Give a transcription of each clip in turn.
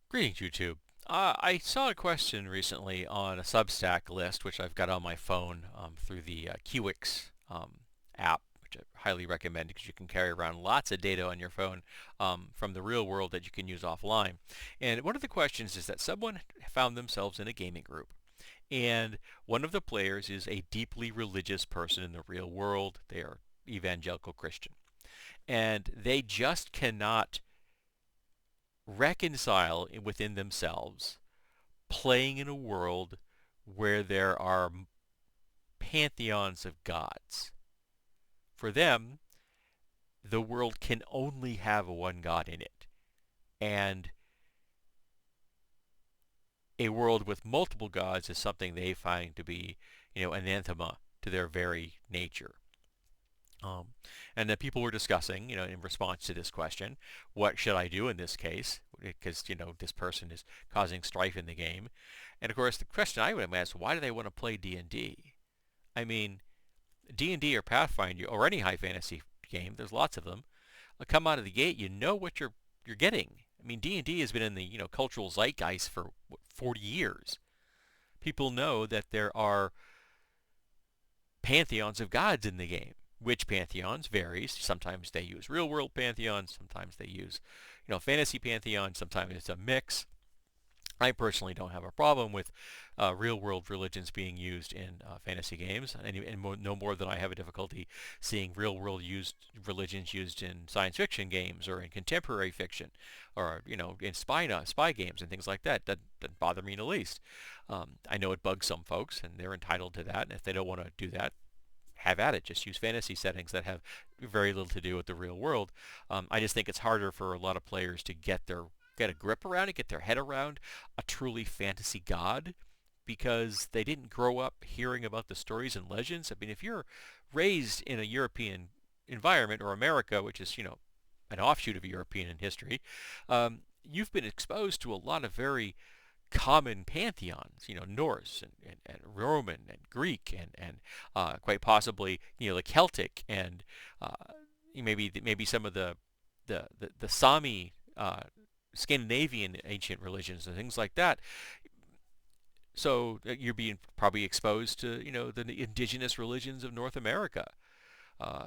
Greetings, YouTube. I saw a question recently on a Substack list, which I've got on my phone through the Kiwix app, which I highly recommend because you can carry around lots of data on your phone from the real world that you can use offline. And one of the questions is that someone found themselves in a gaming group, and one of the players is a deeply religious person in the real world. They are evangelical Christian, and they just cannot reconcile within themselves playing in a world where there are pantheons of gods. For them, the world can only have one god in it. And a world with multiple gods is something they find to be, anathema to their very nature. Um, and that people were discussing, in response to this question, what should I do in this case? Because, this person is causing strife in the game. And of course, the question I would have asked, why do they want to play D&D? I mean, D&D or Pathfinder or any high fantasy game, there's lots of them. Come out of the gate, you know what you're getting. I mean, D&D has been in the, cultural zeitgeist for 40 years. People know that there are pantheons of gods in the game. Which pantheons varies. Sometimes they use real world pantheons, sometimes they use, fantasy pantheons, sometimes it's a mix. I personally don't have a problem with real world religions being used in fantasy games, and no more than I have a difficulty seeing real world religions used in science fiction games or in contemporary fiction, or in spy games and things like that. That doesn't bother me in the least. I know it bugs some folks, and they're entitled to that. And if they don't want to do that, have at it. Just use fantasy settings that have very little to do with the real world. I just think it's harder for a lot of players to get a grip around it, get their head around a truly fantasy god, because they didn't grow up hearing about the stories and legends. I mean, if you're raised in a European environment, or America, which is, an offshoot of European history, you've been exposed to a lot of very common pantheons, Norse and Roman and Greek and quite possibly, the Celtic and maybe some of the Sami Scandinavian ancient religions and things like that. So you're being probably exposed to, the indigenous religions of North America. Uh,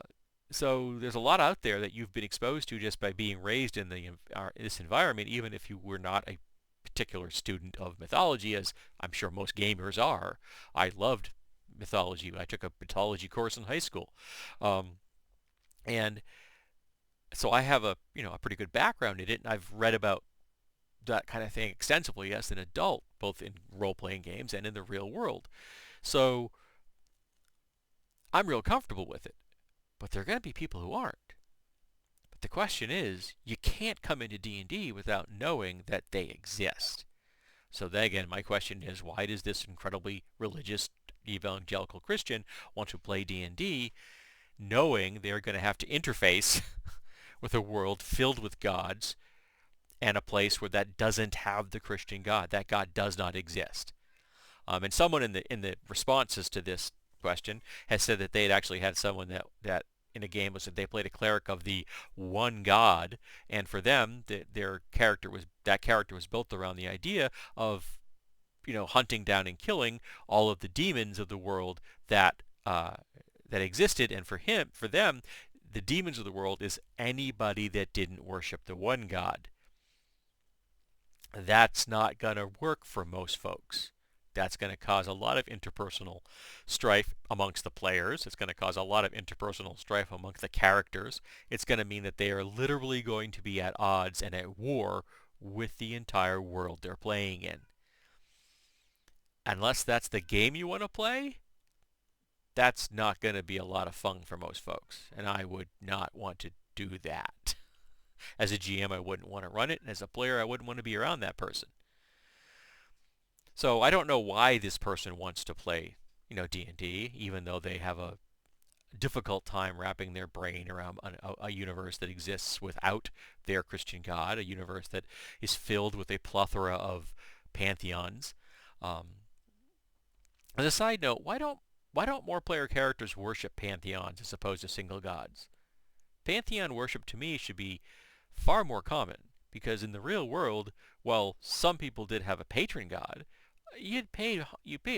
so there's a lot out there that you've been exposed to just by being raised in this environment, even if you were not a particular student of mythology, as I'm sure most gamers are. I loved mythology. I took a mythology course in high school, and so I have a pretty good background in it, and I've read about that kind of thing extensively as an adult, both in role-playing games and in the real world. So I'm real comfortable with it. But there are going to be people who aren't. But the question is, you can't come into D&D without knowing that they exist. So then again, my question is, why does this incredibly religious evangelical Christian want to play D&D knowing they're going to have to interface with a world filled with gods and a place where that doesn't have the Christian God? That God does not exist. And someone in the responses to this question has said that they had actually had someone that in a game was that they played a cleric of the one god, and for them, their character was built around the idea of, hunting down and killing all of the demons of the world that existed, and for them, the demons of the world is anybody that didn't worship the one god. That's not gonna work for most folks. That's going to cause a lot of interpersonal strife amongst the players. It's going to cause a lot of interpersonal strife amongst the characters. It's going to mean that they are literally going to be at odds and at war with the entire world they're playing in. Unless that's the game you want to play, that's not going to be a lot of fun for most folks. And I would not want to do that. As a GM, I wouldn't want to run it. And as a player, I wouldn't want to be around that person. So I don't know why this person wants to play, D&D, even though they have a difficult time wrapping their brain around a universe that exists without their Christian God, a universe that is filled with a plethora of pantheons. As a side note, why don't more player characters worship pantheons as opposed to single gods? Pantheon worship to me should be far more common. Because in the real world, while some people did have a patron god, you pay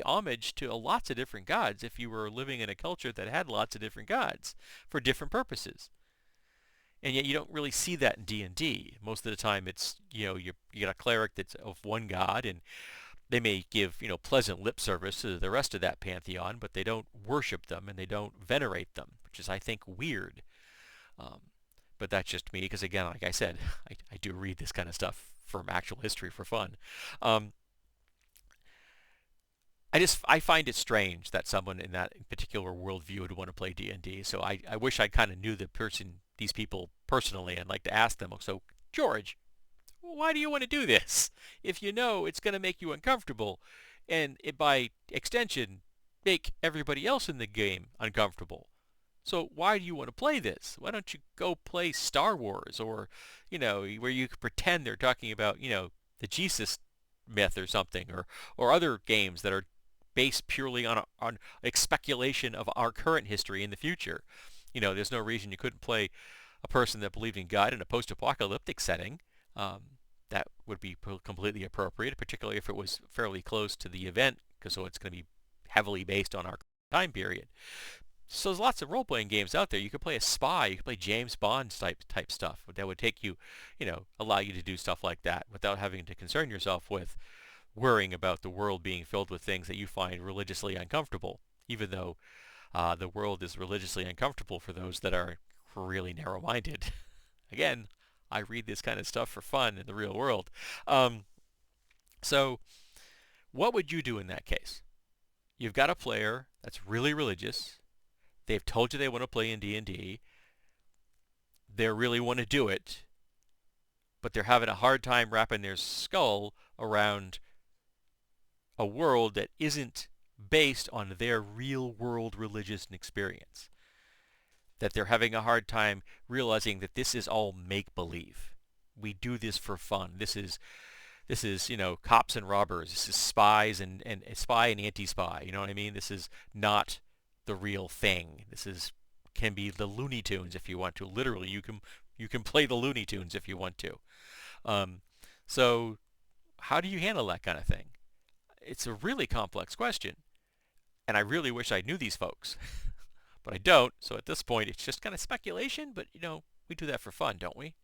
homage to lots of different gods if you were living in a culture that had lots of different gods for different purposes. And yet you don't really see that in D&D. Most of the time it's, you got a cleric that's of one god, and they may give, pleasant lip service to the rest of that pantheon, but they don't worship them and they don't venerate them, which is, I think, weird. Um, but that's just me, because again, like I said, I do read this kind of stuff from actual history for fun. Um, I find it strange that someone in that particular worldview would want to play D&D. So I wish I kind of knew these people personally, and like to ask them. So George, why do you want to do this? If you know it's going to make you uncomfortable, and it, by extension, make everybody else in the game uncomfortable. So why do you want to play this? Why don't you go play Star Wars, or, where you could pretend they're talking about, the Jesus myth or something, or other games that are based purely on speculation of our current history in the future. There's no reason you couldn't play a person that believed in God in a post-apocalyptic setting. That would be completely appropriate, particularly if it was fairly close to the event, because so it's going to be heavily based on our time period. So there's lots of role-playing games out there. You could play a spy. You could play James Bond type stuff that would take you, allow you to do stuff like that without having to concern yourself with worrying about the world being filled with things that you find religiously uncomfortable, even though the world is religiously uncomfortable for those that are really narrow-minded. Again, I read this kind of stuff for fun in the real world. So what would you do in that case? You've got a player that's really religious. They've told you they want to play in D&D. They really want to do it, but they're having a hard time wrapping their skull around a world that isn't based on their real-world religious experience. That they're having a hard time realizing that this is all make-believe. We do this for fun. This is cops and robbers. This is spies and spy and anti-spy. You know what I mean? This is not the real thing. Can be the Looney Tunes if you want to. Literally, you can play the Looney Tunes if you want to. So how do you handle that kind of thing? It's a really complex question, and I really wish I knew these folks, but I don't. So at this point, it's just kind of speculation. But we do that for fun, don't we?